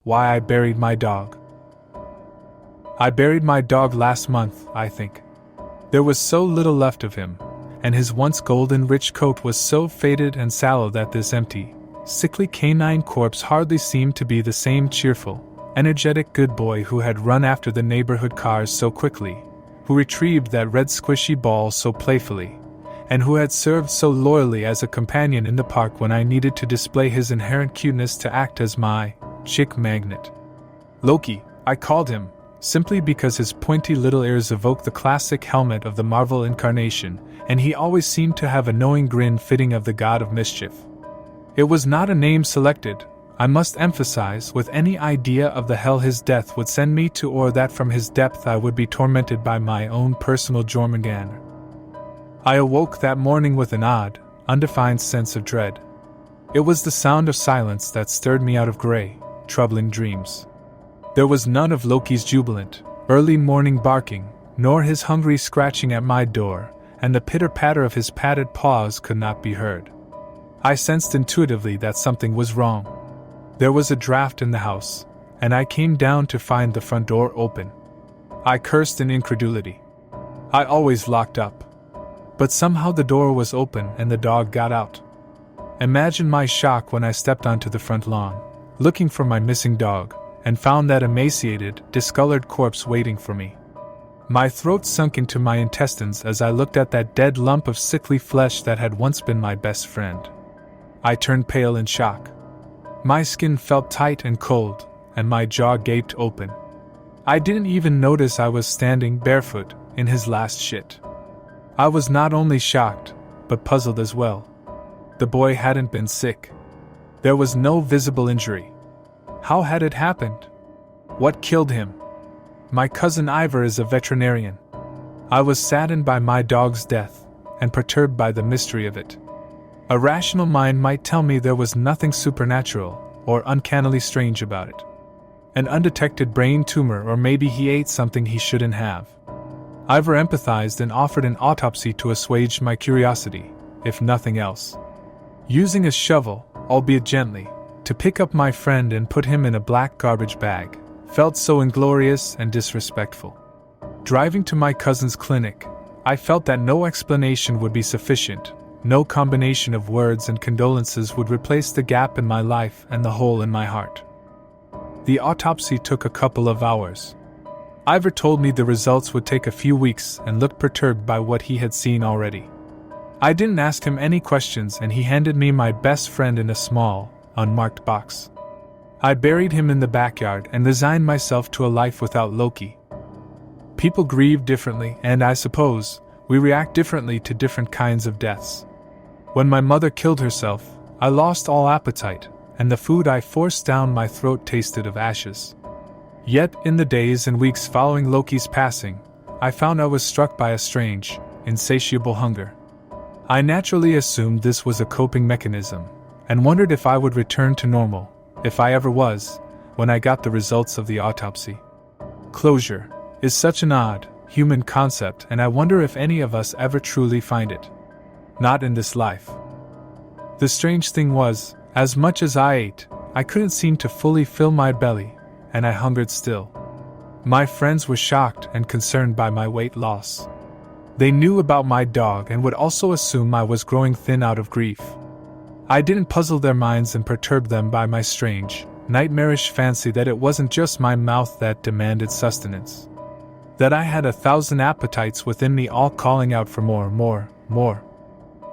Why I buried my dog. I buried my dog last month, I think. There was so little left of him, and his once golden rich coat was so faded and sallow that this empty, sickly canine corpse hardly seemed to be the same cheerful, energetic good boy who had run after the neighborhood cars so quickly, who retrieved that red squishy ball so playfully, and who had served so loyally as a companion in the park when I needed to display his inherent cuteness to act as my chick magnet. Loki, I called him, simply because his pointy little ears evoked the classic helmet of the Marvel incarnation, and he always seemed to have a knowing grin fitting of the god of mischief. It was not a name selected, I must emphasize, with any idea of the hell his death would send me to, or that from his depth I would be tormented by my own personal Jormungandr. I awoke that morning with an odd, undefined sense of dread. It was the sound of silence that stirred me out of gray, troubling dreams. There was none of Loki's jubilant, early morning barking, nor his hungry scratching at my door, and the pitter-patter of his padded paws could not be heard. I sensed intuitively that something was wrong. There was a draft in the house, and I came down to find the front door open. I cursed in incredulity. I always locked up. But somehow the door was open and the dog got out. Imagine my shock when I stepped onto the front lawn, looking for my missing dog, and found that emaciated, discolored corpse waiting for me. My throat sunk into my intestines as I looked at that dead lump of sickly flesh that had once been my best friend. I turned pale in shock. My skin felt tight and cold, and my jaw gaped open. I didn't even notice I was standing barefoot in his last shit. I was not only shocked, but puzzled as well. The boy hadn't been sick. There was no visible injury. How had it happened? What killed him? My cousin Ivor is a veterinarian. I was saddened by my dog's death, and perturbed by the mystery of it. A rational mind might tell me there was nothing supernatural or uncannily strange about it. An undetected brain tumor, or maybe he ate something he shouldn't have. Ivor empathized and offered an autopsy to assuage my curiosity, if nothing else. Using a shovel, albeit gently, to pick up my friend and put him in a black garbage bag, felt so inglorious and disrespectful. Driving to my cousin's clinic, I felt that no explanation would be sufficient. No combination of words and condolences would replace the gap in my life and the hole in my heart. The autopsy took a couple of hours. Ivor told me the results would take a few weeks and looked perturbed by what he had seen already. I didn't ask him any questions, and he handed me my best friend in a small, unmarked box. I buried him in the backyard and resigned myself to a life without Loki. People grieve differently, and I suppose we react differently to different kinds of deaths. When my mother killed herself, I lost all appetite, and the food I forced down my throat tasted of ashes. Yet, in the days and weeks following Loki's passing, I found I was struck by a strange, insatiable hunger. I naturally assumed this was a coping mechanism, and wondered if I would return to normal, if I ever was, when I got the results of the autopsy. Closure is such an odd, human concept, and I wonder if any of us ever truly find it. Not in this life. The strange thing was, as much as I ate, I couldn't seem to fully fill my belly, and I hungered still. My friends were shocked and concerned by my weight loss. They knew about my dog and would also assume I was growing thin out of grief. I didn't puzzle their minds and perturb them by my strange, nightmarish fancy that it wasn't just my mouth that demanded sustenance. That I had 1,000 appetites within me, all calling out for more, more, more.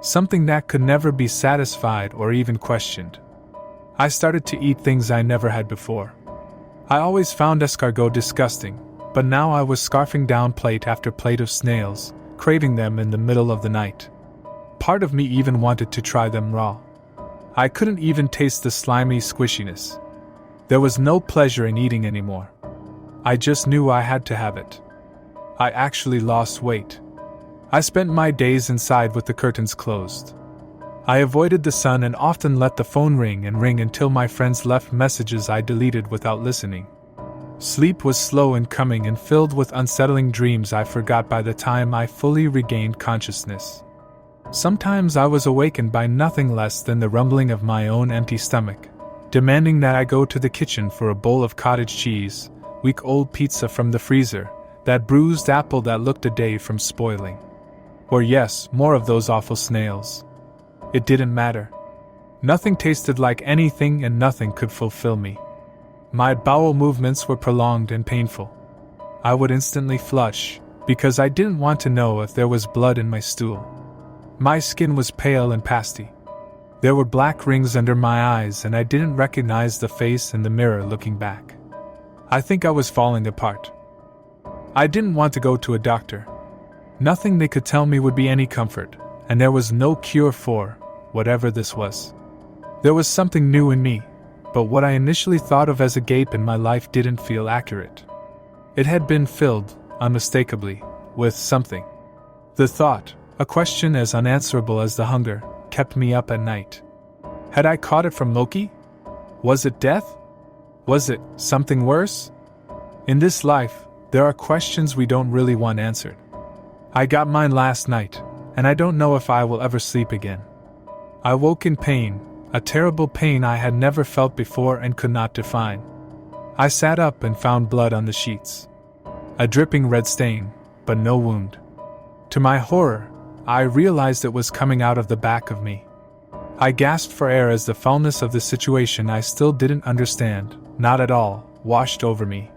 Something that could never be satisfied or even questioned. I started to eat things I never had before. I always found escargot disgusting, but now I was scarfing down plate after plate of snails, craving them in the middle of the night. Part of me even wanted to try them raw. I couldn't even taste the slimy squishiness. There was no pleasure in eating anymore. I just knew I had to have it. I actually lost weight. I spent my days inside with the curtains closed. I avoided the sun and often let the phone ring and ring until my friends left messages I deleted without listening. Sleep was slow in coming and filled with unsettling dreams I forgot by the time I fully regained consciousness. Sometimes I was awakened by nothing less than the rumbling of my own empty stomach, demanding that I go to the kitchen for a bowl of cottage cheese, week-old pizza from the freezer, that bruised apple that looked a day from spoiling. Or yes, more of those awful snails. It didn't matter. Nothing tasted like anything and nothing could fulfill me. My bowel movements were prolonged and painful. I would instantly flush, because I didn't want to know if there was blood in my stool. My skin was pale and pasty. There were black rings under my eyes and I didn't recognize the face in the mirror looking back. I think I was falling apart. I didn't want to go to a doctor. Nothing they could tell me would be any comfort, and there was no cure for whatever this was. There was something new in me, but what I initially thought of as a gape in my life didn't feel accurate. It had been filled, unmistakably, with something. The thought, a question as unanswerable as the hunger, kept me up at night. Had I caught it from Loki? Was it death? Was it something worse? In this life, there are questions we don't really want answered. I got mine last night, and I don't know if I will ever sleep again. I woke in pain, a terrible pain I had never felt before and could not define. I sat up and found blood on the sheets. A dripping red stain, but no wound. To my horror, I realized it was coming out of the back of me. I gasped for air as the foulness of the situation I still didn't understand, not at all, washed over me.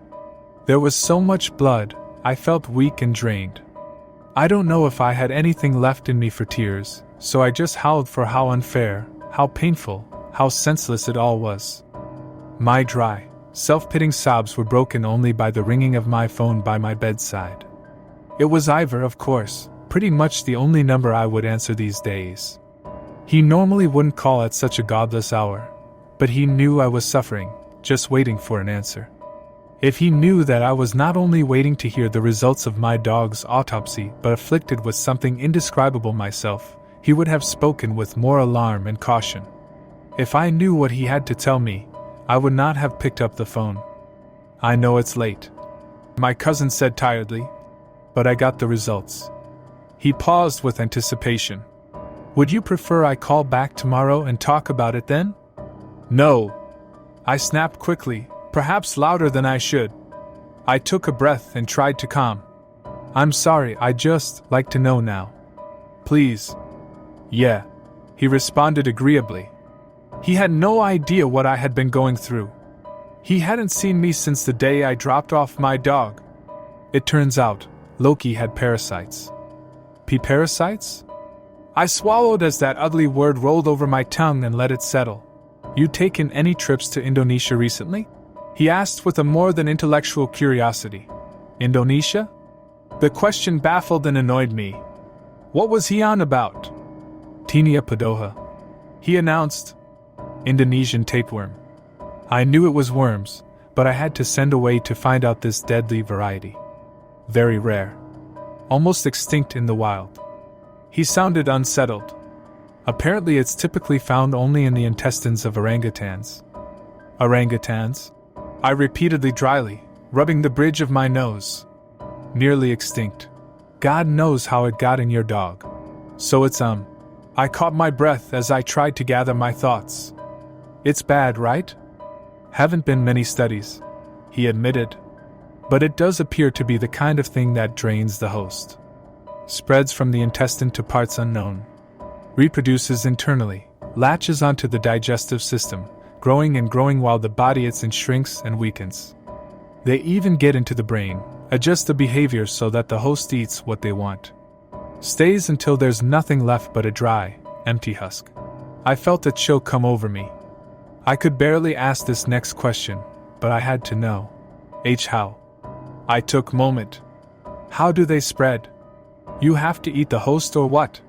There was so much blood, I felt weak and drained. I don't know if I had anything left in me for tears, so I just howled for how unfair, how painful, how senseless it all was. My dry, self-pitying sobs were broken only by the ringing of my phone by my bedside. It was Ivor, of course, pretty much the only number I would answer these days. He normally wouldn't call at such a godless hour, but he knew I was suffering, just waiting for an answer. If he knew that I was not only waiting to hear the results of my dog's autopsy but afflicted with something indescribable myself, he would have spoken with more alarm and caution. If I knew what he had to tell me, I would not have picked up the phone. I know it's late, my cousin said tiredly, but I got the results. He paused with anticipation. Would you prefer I call back tomorrow and talk about it then? No. I snapped quickly, perhaps louder than I should. I took a breath and tried to calm. I'm sorry, I'd just like to know now. Please. Yeah. He responded agreeably. He had no idea what I had been going through. He hadn't seen me since the day I dropped off my dog. It turns out, Loki had parasites. Parasites? I swallowed as that ugly word rolled over my tongue and let it settle. You taken any trips to Indonesia recently? He asked with a more than intellectual curiosity. Indonesia? The question baffled and annoyed me. What was he on about? Tinea pedoha. He announced. Indonesian tapeworm. I knew it was worms, but I had to send away to find out this deadly variety. Very rare. Almost extinct in the wild. He sounded unsettled. Apparently it's typically found only in the intestines of orangutans. Orangutans? I repeatedly dryly, rubbing the bridge of my nose. Nearly extinct. God knows how it got in your dog. So it's I caught my breath as I tried to gather my thoughts. It's bad, right? Haven't been many studies, he admitted. But it does appear to be the kind of thing that drains the host. Spreads from the intestine to parts unknown. Reproduces internally, latches onto the digestive system, growing and growing while the body eats and shrinks and weakens. They even get into the brain, adjust the behavior so that the host eats what they want. Stays until there's nothing left but a dry, empty husk. I felt a chill come over me. I could barely ask this next question, but I had to know. How? I took moment. How do they spread? You have to eat the host or what?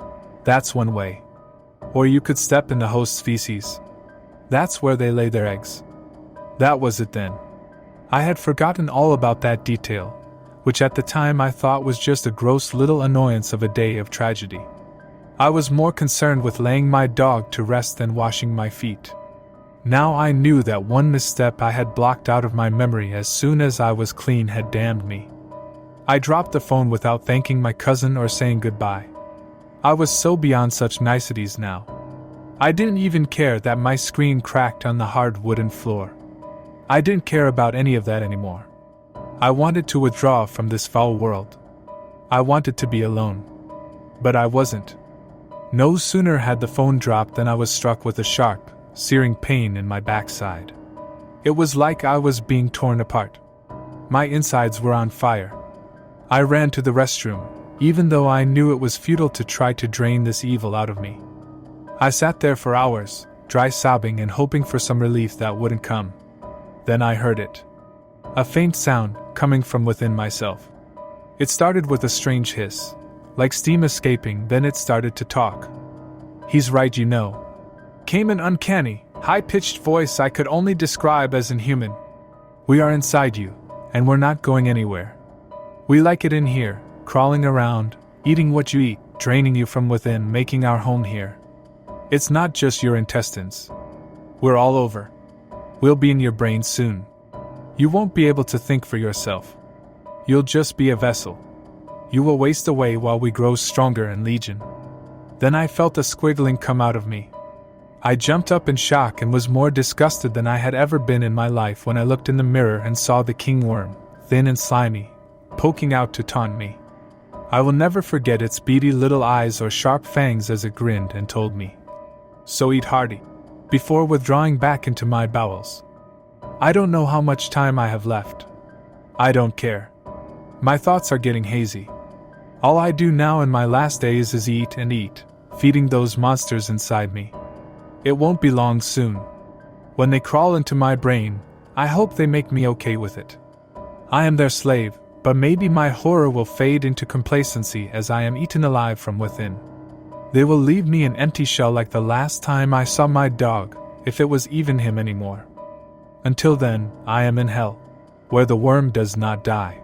That's one way. Or you could step in the host's feces. That's where they lay their eggs. That was it then. I had forgotten all about that detail, which at the time I thought was just a gross little annoyance of a day of tragedy. I was more concerned with laying my dog to rest than washing my feet. Now I knew that one misstep I had blocked out of my memory as soon as I was clean had damned me. I dropped the phone without thanking my cousin or saying goodbye. I was so beyond such niceties now. I didn't even care that my screen cracked on the hard wooden floor. I didn't care about any of that anymore. I wanted to withdraw from this foul world. I wanted to be alone. But I wasn't. No sooner had the phone dropped than I was struck with a sharp, searing pain in my backside. It was like I was being torn apart. My insides were on fire. I ran to the restroom, even though I knew it was futile to try to drain this evil out of me. I sat there for hours, dry sobbing and hoping for some relief that wouldn't come. Then I heard it. A faint sound coming from within myself. It started with a strange hiss, like steam escaping, then it started to talk. "He's right, you know." Came an uncanny, high-pitched voice I could only describe as inhuman. "We are inside you, and we're not going anywhere. We like it in here, crawling around, eating what you eat, draining you from within, making our home here. It's not just your intestines. We're all over. We'll be in your brain soon. You won't be able to think for yourself. You'll just be a vessel. You will waste away while we grow stronger in legion." Then I felt a squiggling come out of me. I jumped up in shock and was more disgusted than I had ever been in my life when I looked in the mirror and saw the king worm, thin and slimy, poking out to taunt me. I will never forget its beady little eyes or sharp fangs as it grinned and told me, "So eat hearty," before withdrawing back into my bowels. I don't know how much time I have left. I don't care. My thoughts are getting hazy. All I do now in my last days is eat and eat, feeding those monsters inside me. It won't be long soon. When they crawl into my brain, I hope they make me okay with it. I am their slave, but maybe my horror will fade into complacency as I am eaten alive from within. They will leave me an empty shell like the last time I saw my dog, if it was even him anymore. Until then, I am in hell, where the worm does not die.